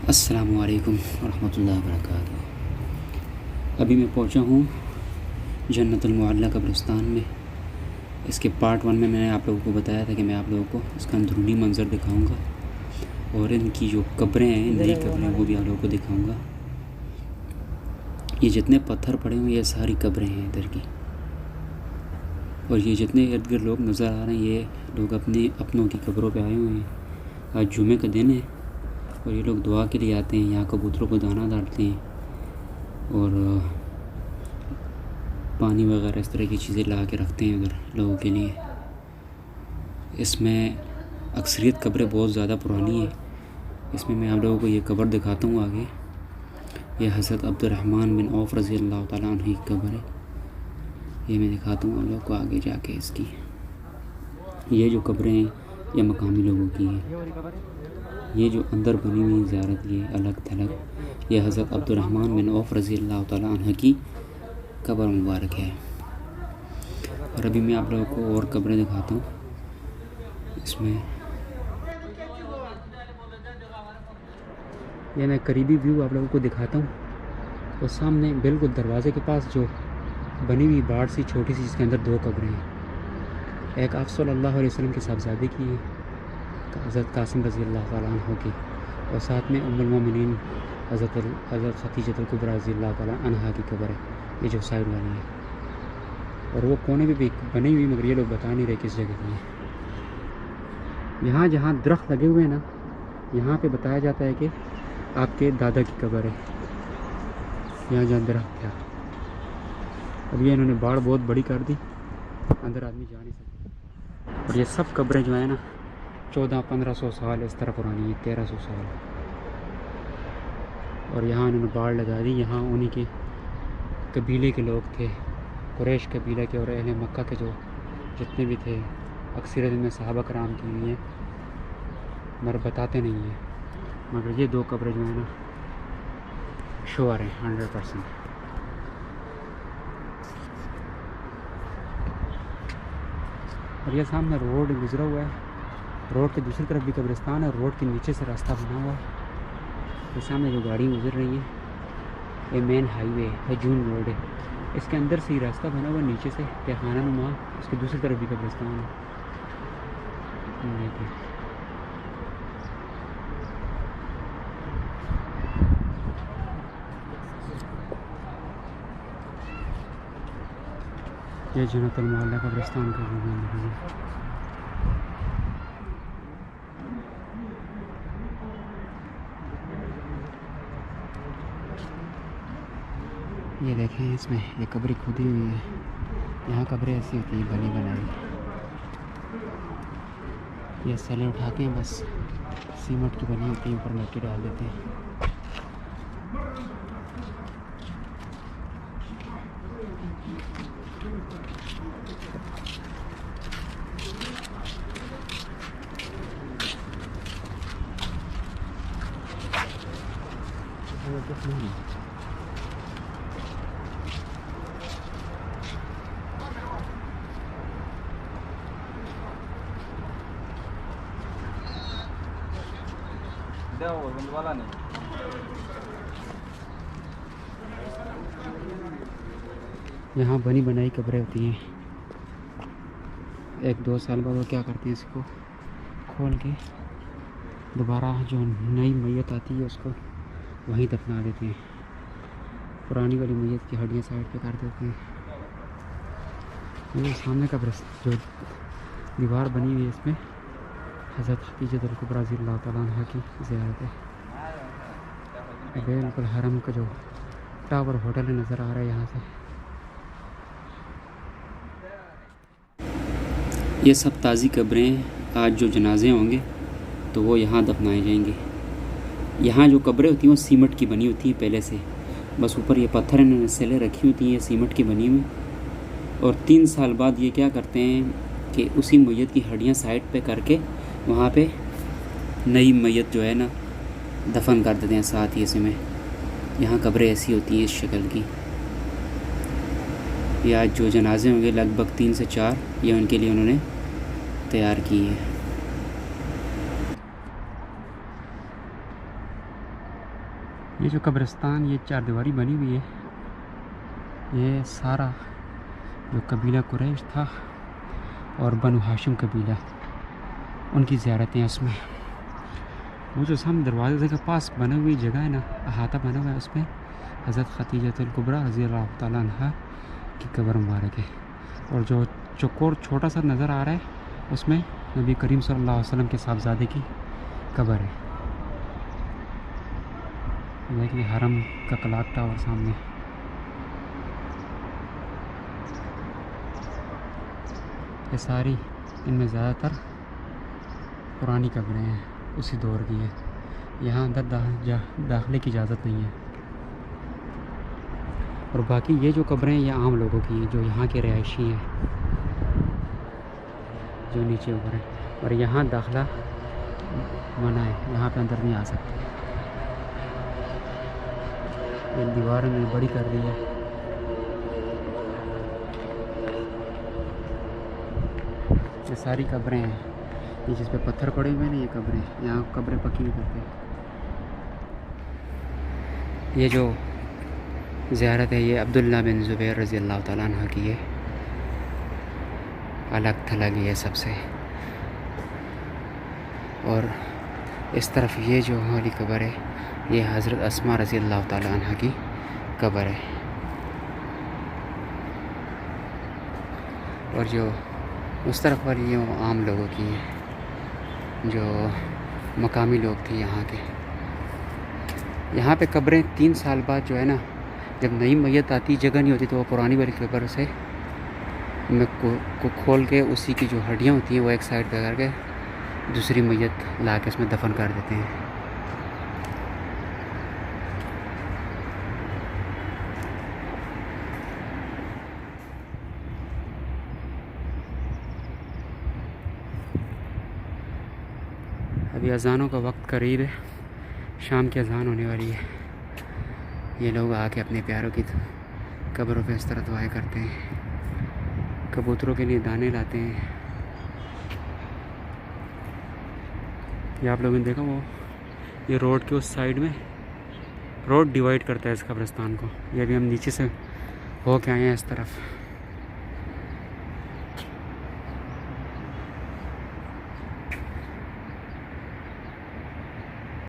अस्सलामु अलैकुम वरहमतुल्लाहि वबरकातुहू। अभी मैं पहुंचा हूँ जन्नतुल मुअल्ला कब्रिस्तान में। इसके पार्ट 1 में मैंने आप लोगों को बताया था कि मैं आप लोगों को इसका अंदरूनी मंज़र दिखाऊंगा और इनकी जो कब्रें हैं, नई कब्रें, वो भी आप लोगों को दिखाऊंगा। ये जितने पत्थर पड़े हुए ये सारी कब्रें हैं इधर की, और ये जितने इर्द गिर्द लोग नज़र आ रहे हैं ये लोग अपने अपनों की कब्रों पे आए हुए हैं। आज जुमे का दिन है और ये लोग दुआ के लिए आते हैं। यहाँ कबूतरों को दाना डालते हैं और पानी वगैरह इस तरह की चीज़ें ला के रखते हैं उधर लोगों के लिए। इसमें अक्सरियत कब्रें बहुत ज़्यादा पुरानी है। इसमें मैं आप लोगों को ये कब्र दिखाता हूँ आगे। ये हज़रत अब्दुर्रहमान बिन औफ़ रज़ी अल्लाह तआला अन्हु की कब्र है। ये मैं दिखाता हूँ आप लोगों को आगे जाके इसकी। ये जो कब्रें हैं ये मकामी लोगों की हैं। ये जो अंदर बनी हुई ज़ियारत ये अलग थलग, ये हज़रत अब्दुर्रहमान बिन औफ़ रज़ी अल्लाह तआला अन्हु की कब्र मुबारक है। और अभी मैं आप लोगों को और कब्रें दिखाता हूँ। इसमें ये मैं करीबी व्यू आप लोगों को दिखाता हूँ। और सामने बिल्कुल दरवाज़े के पास जो बनी हुई बाड़ सी छोटी सी, जिसके अंदर 2 कब्रें हैं। एक आप सल्लल्लाहु अलैहि वसल्लम के साहबज़ादे की है, हज़रत कासिम रज़ी अल्लाह तआला अन्हु की, और साथ में उम्मुल मोमिनीन हज़रत खदीजतुल कुबरा रज़ी अल्लाह तआला अन्हा की कब्र है। ये जो साइड वाली है, और वो कोने में भी बनी हुई, मगर ये लोग बता नहीं रहे किस जगह की है। यहाँ जहाँ दरख्त लगे हुए हैं ना, यहाँ पे बताया जाता है कि आपके दादा की कब्र है। यहाँ जहाँ दरख्त था, अब ये इन्होंने बाढ़ बहुत बड़ी कर दी, अंदर आदमी जा नहीं सकता। और ये सब कब्रें जो है ना 1400-1500 साल इस तरह पुरानी है, 1300 साल। और यहाँ इन्होंने बाढ़ लगा दी। यहाँ उन्हीं के कबीले के लोग थे, कुरैश कबीले के और अहले मक्का के जो जितने भी थे, अक्सरियत में सहाबा कराम की हुई हैं, मगर बताते नहीं हैं। मगर ये 2 कब्रें जो है ना श्योर हैं 100%। और ये सामने रोड गुजरा हुआ है, रोड के दूसरी तरफ भी कब्रिस्तान है, और रोड के नीचे से रास्ता बना हुआ है। तो सामने जो गाड़ी गुजर रही है ये मेन हाईवे है, हजून रोड है। इसके अंदर से ही रास्ता बना हुआ, नीचे से तहखाना नुमा, उसके दूसरी तरफ भी कब्रिस्तान है। ये जन्नतुल मुअल्ला कब्रिस्तान का व्यू है। ये देखें, इसमें ये कब्र खुदी हुई है। यहाँ कब्रें ऐसी होती है बनी बनाई। ये सैले उठा के बस सीमेंट की बनी होती है, ऊपर मिट्टी डाल देते हैं। वाला नहीं। यहाँ बनी बनाई कब्रें होती हैं। 1-2 साल बाद वो क्या करते हैं, इसको खोल के दोबारा जो नई मैयत आती है उसको वहीं दफना देते हैं। पुरानी वाली मैयत की हड्डियाँ साइड पे कर देते हैं। ये सामने का जो दीवार बनी हुई है, इसमें हज़रत खदीजतुल कुबरा रज़ी अल्लाह तआला अन्हा की ज़ियारत है। बिल्कुल हरम का जो टावर होटल नज़र आ रहा है यहाँ से। ये सब ताज़ी कब्रें, आज जो जनाजे होंगे तो वो यहाँ दफनाए जाएंगे। यहाँ जो कब्रें होती हैं वो सीमेंट की बनी होती हैं पहले से, बस ऊपर ये पत्थर इन्होंने सेलें रखी होती हैं, ये सीमेंट की बनी हुई। और 3 साल बाद ये क्या करते हैं कि उसी मैयत की हड्डियाँ साइड पे करके वहाँ पे नई मैयत जो है ना दफन कर देते हैं साथ ही इसमें। यहाँ कब्रें ऐसी होती हैं इस शक्ल की। ये आज जो जनाजे होंगे लगभग 3 से 4 ये उनके लिए उन्होंने तैयार की है। ये जो कब्रिस्तान ये 4 दीवारी बनी हुई है, ये सारा जो कबीला कुरैश था और बनु हाशिम कबीला, उनकी ज़ियारतें हैं उसमें। वो जो सामने दरवाजे के पास बनी हुई जगह है ना, अहाता बना हुआ है, उसमें हज़रत खदीजतुल कुबरा रज़ी अल्लाह तआला अन्हा की कब्र मुबारक है। और जो चौकोर छोटा सा नज़र आ रहा है, उसमें नबी करीम सल्लल्लाहु अलैहि वसल्लम के साहबजादे की कब्र है। देखिए हरम का क्लॉक टावर सामने। ये सारी, इनमें ज़्यादातर पुरानी कब्रें हैं, उसी दौर की है। यहाँ अंदर दाखिले की इजाज़त नहीं है। और बाकी ये जो कब्रें हैं ये आम लोगों की हैं, जो यहाँ के रिहायशी हैं, जो नीचे ऊपर हैं। और यहाँ दाखिला मना है, यहाँ पे अंदर नहीं आ सकते। ये दीवार में बड़ी कर दी है। ये सारी कब्रें हैं, ये जिस पे पत्थर पड़े हुए हैं ना, ये कब्रें, यहाँ कब्रें पक्की नहीं करते। ये जो ज़ियारत है ये अब्दुल्ला बिन ज़ुबैर रज़ी अल्लाह तआला अन्हा की है, अलग थलग है सबसे। और इस तरफ ये जो वाली कब्र है, ये हज़रत अस्मा रज़ी अल्लाह तआला अन्हा की कब्र है। और जो उस तरफ वाली ये आम लोगों की है, जो मकामी लोग थे यहाँ के। यहाँ पे कब्रें 3 साल बाद जो है ना, जब नई मैयत आती, जगह नहीं होती, तो वो पुरानी वाली कब्र से में को खोल के उसी की जो हड्डियाँ होती हैं वो एक साइड पे करके दूसरी मैयत ला के उसमें दफन कर देते हैं। अभी अज़ानों का वक्त करीब है, शाम की अज़ान होने वाली है। ये लोग आके अपने प्यारों की कब्रों पे इस तरह दुआएं करते हैं, कबूतरों के लिए दाने लाते हैं। ये आप लोगों ने देखा, वो ये रोड के उस साइड में रोड डिवाइड करता है इस कब्रिस्तान को। ये अभी हम नीचे से हो के आए हैं इस तरफ।